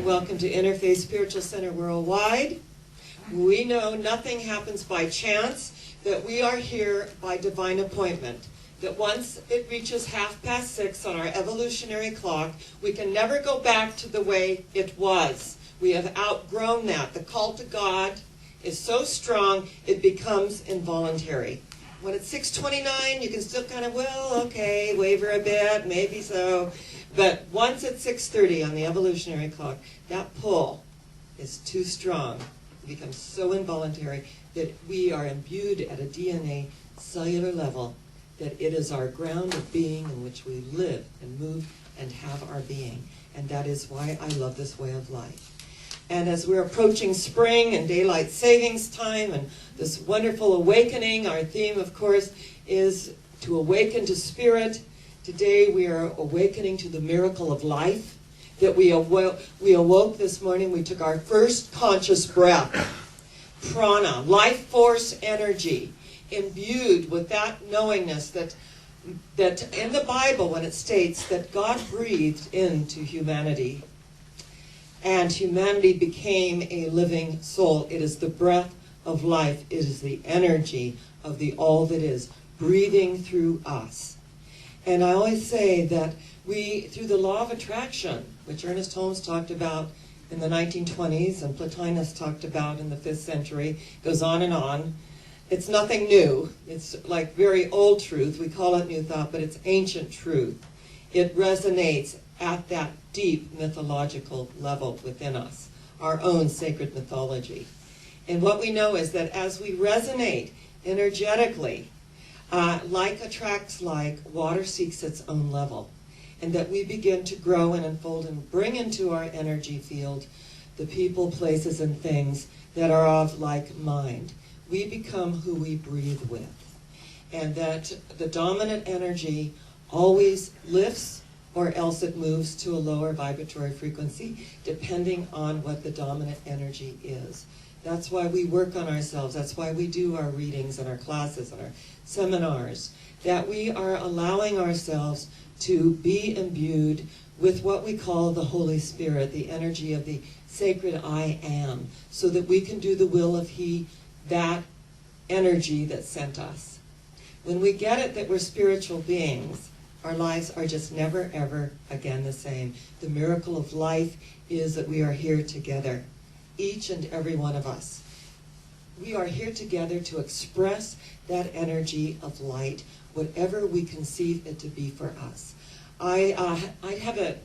and welcome to Interfaith Spiritual Center Worldwide. We know nothing happens by chance, that we are here by divine appointment, that once it reaches 6:30 on our evolutionary clock, we can never go back to the way it was. We have outgrown that. The call to God is so strong, it becomes involuntary. When it's 6:29, you can still kind of, well, okay, waver a bit, maybe so. But once it's 6:30 on the evolutionary clock, that pull is too strong. It becomes so involuntary that we are imbued at a DNA cellular level, that it is our ground of being in which we live and move and have our being. And that is why I love this way of life. And as we're approaching spring and daylight savings time and this wonderful awakening, our theme, of course, is to awaken to spirit. Today we are awakening to the miracle of life, that we awoke this morning. We took our first conscious breath, prana, life force energy, imbued with that knowingness that in the Bible, when it states that God breathed into humanity, and humanity became a living soul. It is the breath of life. It is the energy of the all that is, breathing through us. And I always say that we, through the law of attraction, which Ernest Holmes talked about in the 1920s and Plotinus talked about in the 5th century, goes on and on. It's nothing new. It's like very old truth. We call it New Thought, but it's ancient truth. It resonates at that deep mythological level within us, our own sacred mythology. And what we know is that as we resonate energetically, like attracts like, water seeks its own level, and that we begin to grow and unfold and bring into our energy field the people, places, and things that are of like mind. We become who we breathe with. And that the dominant energy always lifts, or else it moves to a lower vibratory frequency, depending on what the dominant energy is. That's why we work on ourselves. That's why we do our readings and our classes and our seminars, that we are allowing ourselves to be imbued with what we call the Holy Spirit, the energy of the sacred I Am, so that we can do the will of He, that energy that sent us. When we get it that we're spiritual beings, our lives are just never, ever again the same. The miracle of life is that we are here together, each and every one of us. We are here together to express that energy of light, whatever we conceive it to be for us. I have a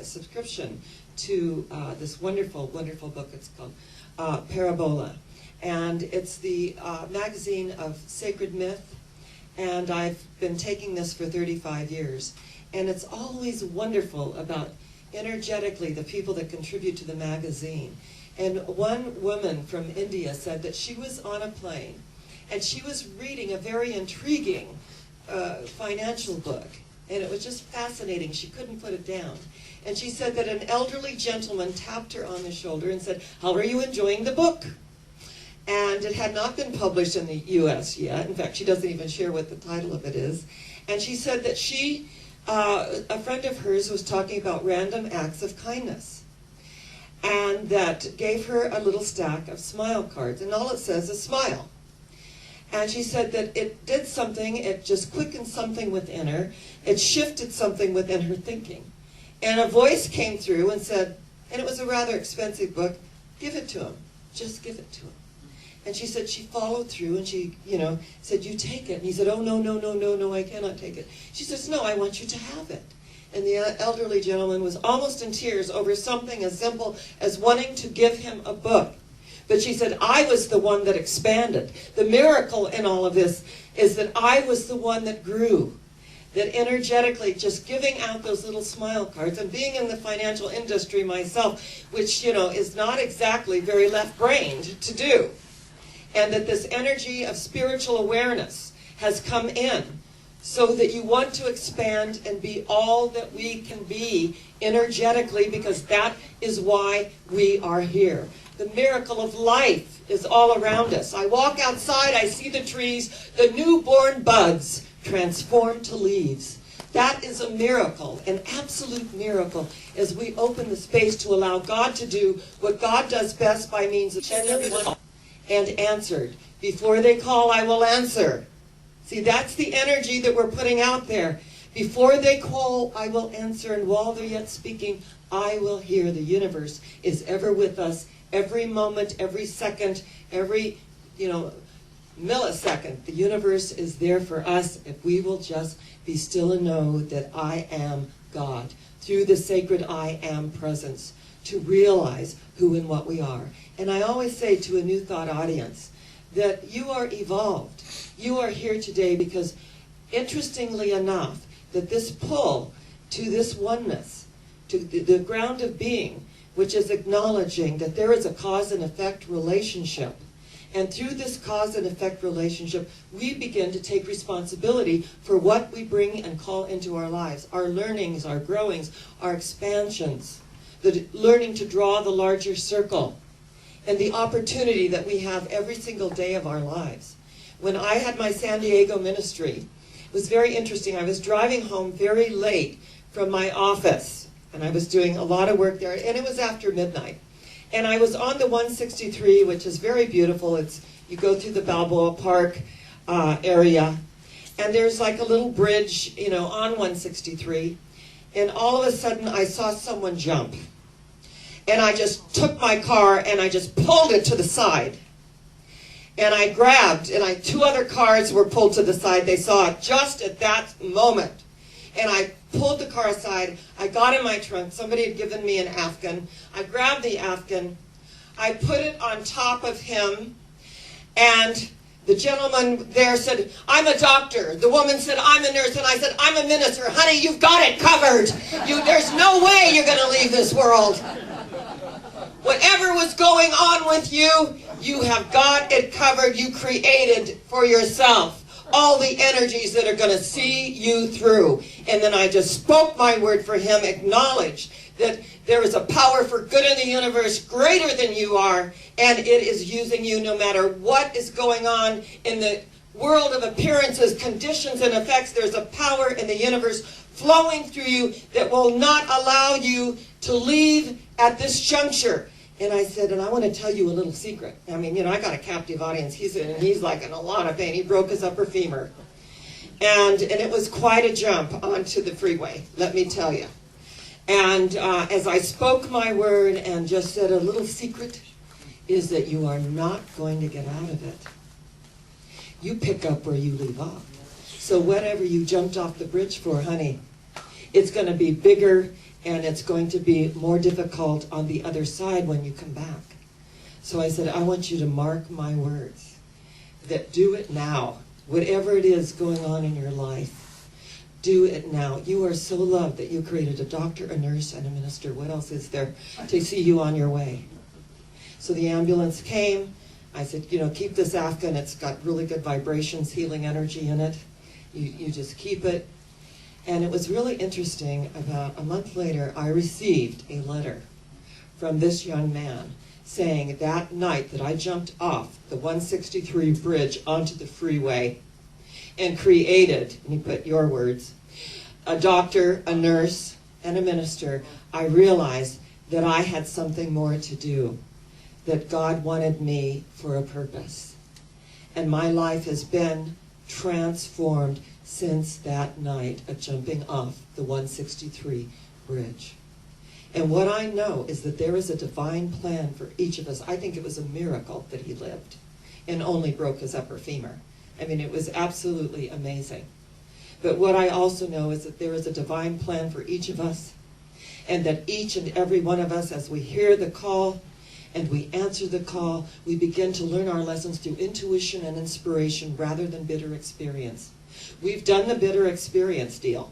subscription to this wonderful, wonderful book. It's called Parabola. And it's the magazine of sacred myth. And I've been taking this for 35 years. And it's always wonderful about energetically the people that contribute to the magazine. And one woman from India said that she was on a plane and she was reading a very intriguing financial book. And it was just fascinating. She couldn't put it down. And she said that an elderly gentleman tapped her on the shoulder and said, "How are you enjoying the book?" And it had not been published in the U.S. yet. In fact, she doesn't even share what the title of it is. And she said that she, a friend of hers was talking about random acts of kindness. And that gave her a little stack of smile cards. And all it says is smile. And she said that it did something, it just quickened something within her. It shifted something within her thinking. And a voice came through and said, and it was a rather expensive book, "Give it to him. Just give it to him." And she said she followed through and she, said, "You take it." And he said, "Oh, no, I cannot take it." She says, "No, I want you to have it." And the elderly gentleman was almost in tears over something as simple as wanting to give him a book. But she said, "I was the one that expanded." The miracle in all of this is that I was the one that grew. That energetically, just giving out those little smile cards and being in the financial industry myself, which, is not exactly very left-brained to do. And that this energy of spiritual awareness has come in so that you want to expand and be all that we can be energetically, because that is why we are here. The miracle of life is all around us. I walk outside, I see the trees, the newborn buds transform to leaves. That is a miracle, an absolute miracle, as we open the space to allow God to do what God does best by means of and answered. Before they call, I will answer. See, that's the energy that we're putting out there. Before they call, I will answer, and while they're yet speaking, I will hear. The universe is ever with us, every moment, every second, every, millisecond. The universe is there for us if we will just be still and know that I am God. Through the sacred I am presence, to realize who and what we are. And I always say to a New Thought audience that you are evolved. You are here today because, interestingly enough, that this pull to this oneness, to the ground of being, which is acknowledging that there is a cause and effect relationship. And through this cause and effect relationship, we begin to take responsibility for what we bring and call into our lives. Our learnings, our growings, our expansions, the learning to draw the larger circle, and the opportunity that we have every single day of our lives. When I had my San Diego ministry, it was very interesting. I was driving home very late from my office, and I was doing a lot of work there, and it was after midnight. And I was on the 163, which is very beautiful. You go through the Balboa Park area, and there's like a little bridge, on 163. And all of a sudden, I saw someone jump. And I just took my car, and I just pulled it to the side. And I grabbed, and two other cars were pulled to the side. They saw it just at that moment. And I pulled the car aside. I got in my trunk. Somebody had given me an Afghan. I grabbed the Afghan. I put it on top of him. And the gentleman there said, I'm a doctor. The woman said, I'm a nurse. And I said, I'm a minister. Honey, you've got it covered. There's no way you're going to leave this world. Whatever was going on with you, you have got it covered. You created for yourself all the energies that are going to see you through. And then I just spoke my word for him, acknowledged that there is a power for good in the universe greater than you are, and it is using you no matter what is going on in the world of appearances, conditions, and effects. There's a power in the universe flowing through you that will not allow you to leave at this juncture. And I said, and I want to tell you a little secret. I mean, I got a captive audience. He's like in a lot of pain. He broke his upper femur. And it was quite a jump onto the freeway, let me tell you. And as I spoke my word and just said a little secret is that you are not going to get out of it. You pick up where you leave off. So whatever you jumped off the bridge for, honey, it's going to be bigger, and it's going to be more difficult on the other side when you come back. So I said, I want you to mark my words, that do it now. Whatever it is going on in your life, do it now. You are so loved that you created a doctor, a nurse, and a minister. What else is there to see you on your way? So the ambulance came. I said, keep this Afghan. It's got really good vibrations, healing energy in it. You just keep it. And it was really interesting. About a month later, I received a letter from this young man saying that night that I jumped off the 163 bridge onto the freeway and created, and he put your words, a doctor, a nurse, and a minister, I realized that I had something more to do, that God wanted me for a purpose. And my life has been transformed since that night of jumping off the 163 bridge. And what I know is that there is a divine plan for each of us. I think it was a miracle that he lived and only broke his upper femur. I mean, it was absolutely amazing. But what I also know is that there is a divine plan for each of us, and that each and every one of us, as we hear the call and we answer the call, we begin to learn our lessons through intuition and inspiration rather than bitter experience. We've done the bitter experience deal.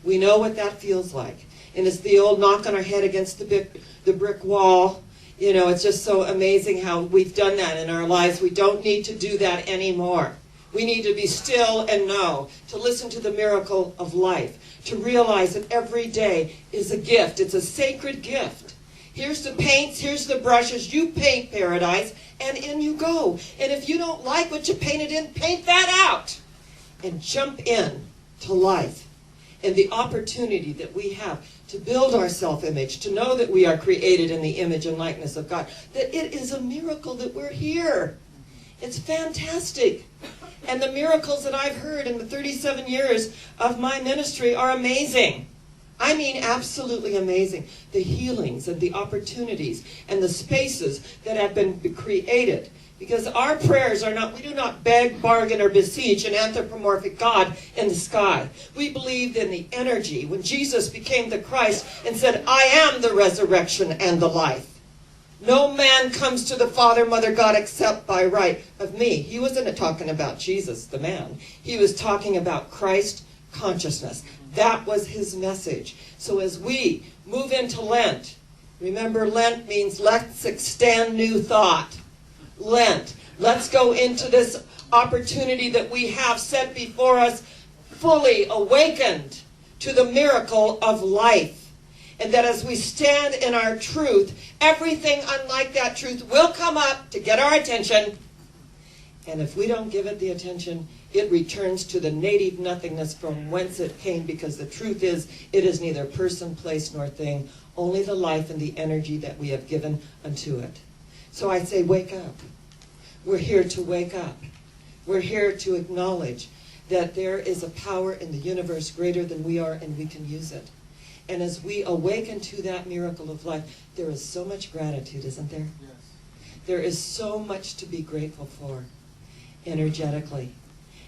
We know what that feels like. And it's the old knock on our head against the brick wall. It's just so amazing how we've done that in our lives. We don't need to do that anymore. We need to be still and know, to listen to the miracle of life, to realize that every day is a gift. It's a sacred gift. Here's the paints, here's the brushes. You paint paradise, and in you go. And if you don't like what you painted in, paint that out. And jump in to life and the opportunity that we have to build our self-image, to know that we are created in the image and likeness of God, that it is a miracle that we're here. It's fantastic. And the miracles that I've heard in the 37 years of my ministry are amazing. I mean, absolutely amazing. The healings and the opportunities and the spaces that have been created. Because our prayers are not, we do not beg, bargain, or beseech an anthropomorphic God in the sky. We believed in the energy when Jesus became the Christ and said, I am the resurrection and the life. No man comes to the Father, Mother, God, except by right of me. He wasn't talking about Jesus, the man. He was talking about Christ consciousness. That was his message. So as we move into Lent, remember Lent means let's extend new thought. Lent. Let's go into this opportunity that we have set before us, fully awakened to the miracle of life. And that as we stand in our truth, everything unlike that truth will come up to get our attention. And if we don't give it the attention, it returns to the native nothingness from whence it came, because the truth is, it is neither person, place, nor thing, only the life and the energy that we have given unto it. So I say, wake up. We're here to wake up. We're here to acknowledge that there is a power in the universe greater than we are, and we can use it. And as we awaken to that miracle of life, there is so much gratitude, isn't there? Yes. There is so much to be grateful for, energetically.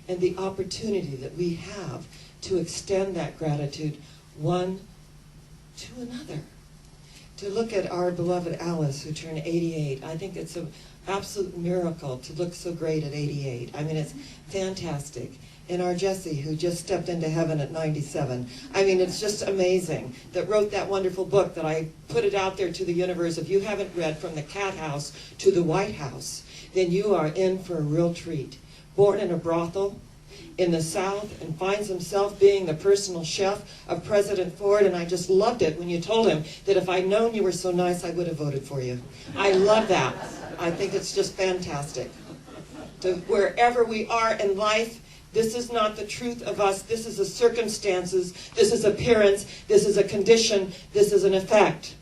And the opportunity that we have to extend that gratitude one to another. To look at our beloved Alice, who turned 88. I think it's an absolute miracle to look so great at 88. I mean, it's fantastic. And our Jessie, who just stepped into heaven at 97. I mean, it's just amazing. That wrote that wonderful book that I put it out there to the universe. If you haven't read From the Cat House to the White House, then you are in for a real treat. Born in a brothel in the South and finds himself being the personal chef of President Ford. And I just loved it when you told him that if I'd known you were so nice, I would have voted for you. I love that. I think it's just fantastic. To wherever we are in life, this is not the truth of us. This is the circumstances. This is appearance. This is a condition. This is an effect.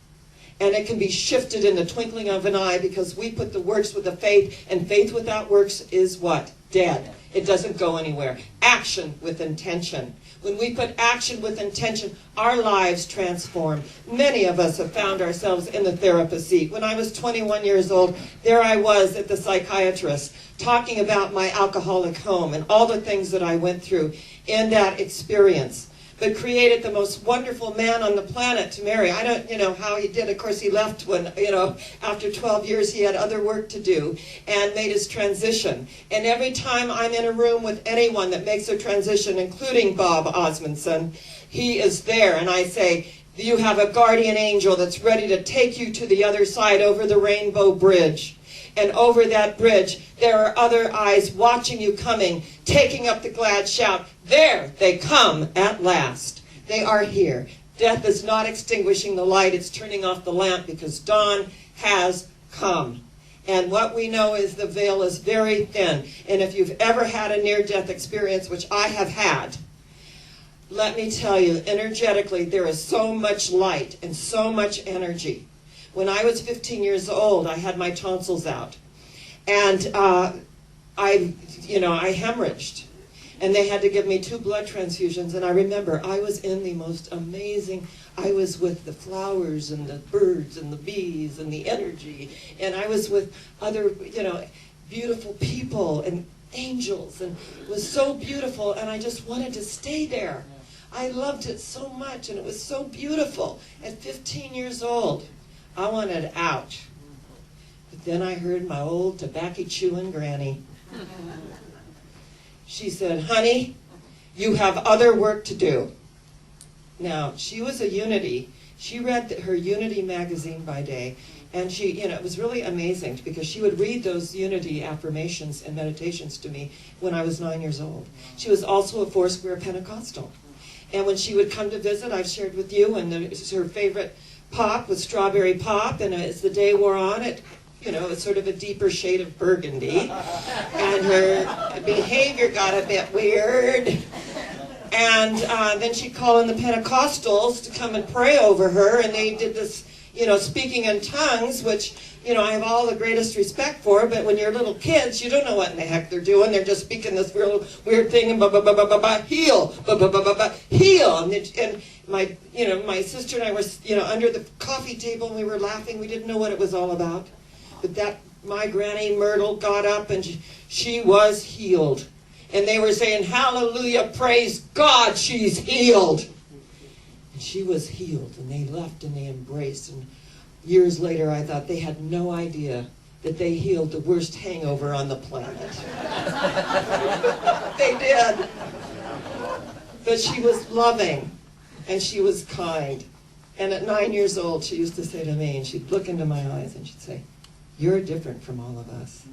And it can be shifted in the twinkling of an eye, because we put the works with the faith, and faith without works is what? Dead. It doesn't go anywhere. Action with intention. When we put action with intention, our lives transform. Many of us have found ourselves in the therapist seat. When I was 21 years old, there I was at the psychiatrist talking about my alcoholic home and all the things that I went through in that experience. But created the most wonderful man on the planet to marry. I don't know how he did. Of course, he left when, after 12 years he had other work to do and made his transition. And every time I'm in a room with anyone that makes a transition, including Bob Osmondson, he is there. And I say, you have a guardian angel that's ready to take you to the other side over the Rainbow Bridge. And over that bridge, there are other eyes watching you coming, taking up the glad shout. There they come at last. They are here. Death is not extinguishing the light. It's turning off the lamp, because dawn has come. And what we know is the veil is very thin. And if you've ever had a near-death experience, which I have had, let me tell you, energetically, there is so much light and so much energy. When I was 15 years old, I had my tonsils out. And I hemorrhaged. And they had to give me 2 blood transfusions. And I remember I was in the most amazing, I was with the flowers and the birds and the bees and the energy. And I was with other, beautiful people and angels. And it was so beautiful. And I just wanted to stay there. I loved it so much. And it was so beautiful. At 15 years old, I wanted out. But then I heard my old tobacco-chewing granny. She said, honey, you have other work to do. Now, she was a Unity. She read her Unity magazine by day. And she, it was really amazing, because she would read those Unity affirmations and meditations to me when I was 9 years old. She was also a Foursquare Pentecostal. And when she would come to visit, I've shared with you, and her favorite pop was strawberry pop, and as the day wore on, it was sort of a deeper shade of burgundy, and her behavior got a bit weird. And then she'd call in the Pentecostals to come and pray over her, and they did this, speaking in tongues, which, I have all the greatest respect for, but when you're little kids, you don't know what in the heck they're doing. They're just speaking this real weird thing, and heal, heal. And my sister and I were, under the coffee table, and we were laughing. We didn't know what it was all about. But my Granny Myrtle got up, and she was healed. And they were saying, hallelujah, praise God, she's healed. And she was healed, and they left and they embraced. And years later, I thought they had no idea that they healed the worst hangover on the planet. They did. But she was loving, and she was kind. And at 9 years old, she used to say to me, and she'd look into my eyes, and she'd say, you're different from all of us.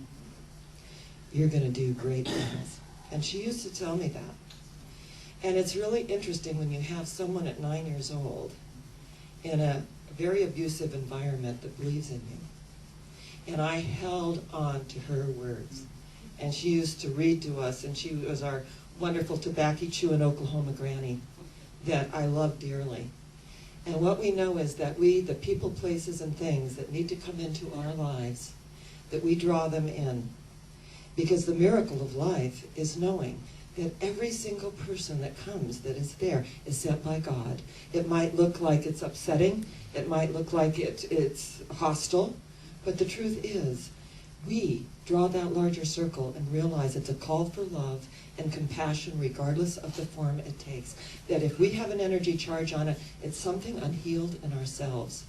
You're going to do great things. And she used to tell me that. And it's really interesting when you have someone at 9 years old in a very abusive environment that believes in you. And I held on to her words. And she used to read to us, and she was our wonderful tobacco chewing Oklahoma granny that I love dearly. And what we know is that we, the people, places, and things that need to come into our lives, that we draw them in. Because the miracle of life is knowing that every single person that comes, that is there, is sent by God. It might look like it's upsetting. It might look like it's hostile. But the truth is, we draw that larger circle and realize it's a call for love and compassion regardless of the form it takes. That if we have an energy charge on it, it's something unhealed in ourselves.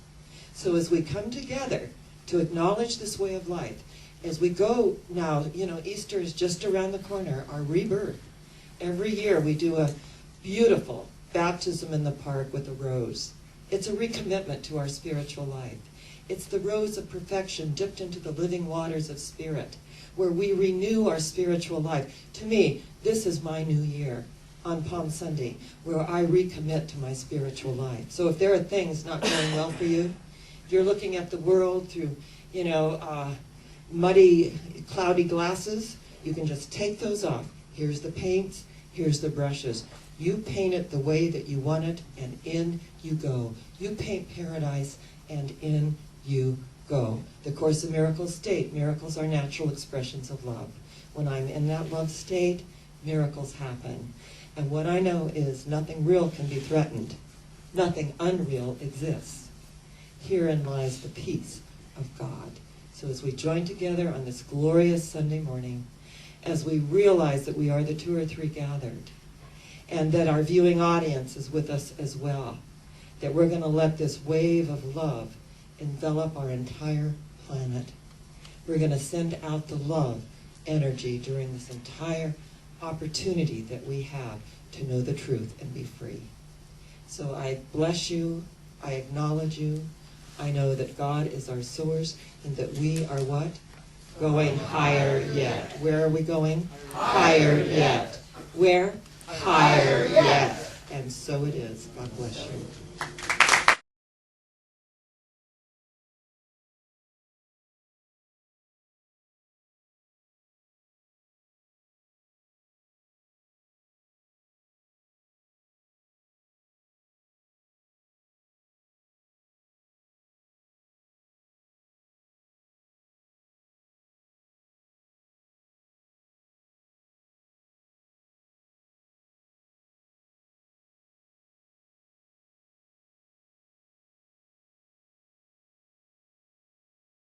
So as we come together to acknowledge this way of life, as we go now, Easter is just around the corner, our rebirth. Every year we do a beautiful baptism in the park with a rose. It's a recommitment to our spiritual life. It's the rose of perfection dipped into the living waters of spirit, where we renew our spiritual life. To me, this is my new year on Palm Sunday, where I recommit to my spiritual life. So if there are things not going well for you, if you're looking at the world through, muddy, cloudy glasses, you can just take those off. Here's the paints, here's the brushes. You paint it the way that you want it, and in you go. You paint paradise, and in you go. The Course in Miracles state, miracles are natural expressions of love. When I'm in that love state, miracles happen. And what I know is nothing real can be threatened. Nothing unreal exists. Herein lies the peace of God. So as we join together on this glorious Sunday morning, as we realize that we are the 2 or 3 gathered, and that our viewing audience is with us as well, that we're going to let this wave of love envelop our entire planet. We're going to send out the love energy during this entire opportunity that we have to know the truth and be free. So I bless you. I acknowledge you. I know that God is our source and that we are what? Going higher yet. Where are we going? Higher yet. Where? Higher yet. And so it is. God bless you.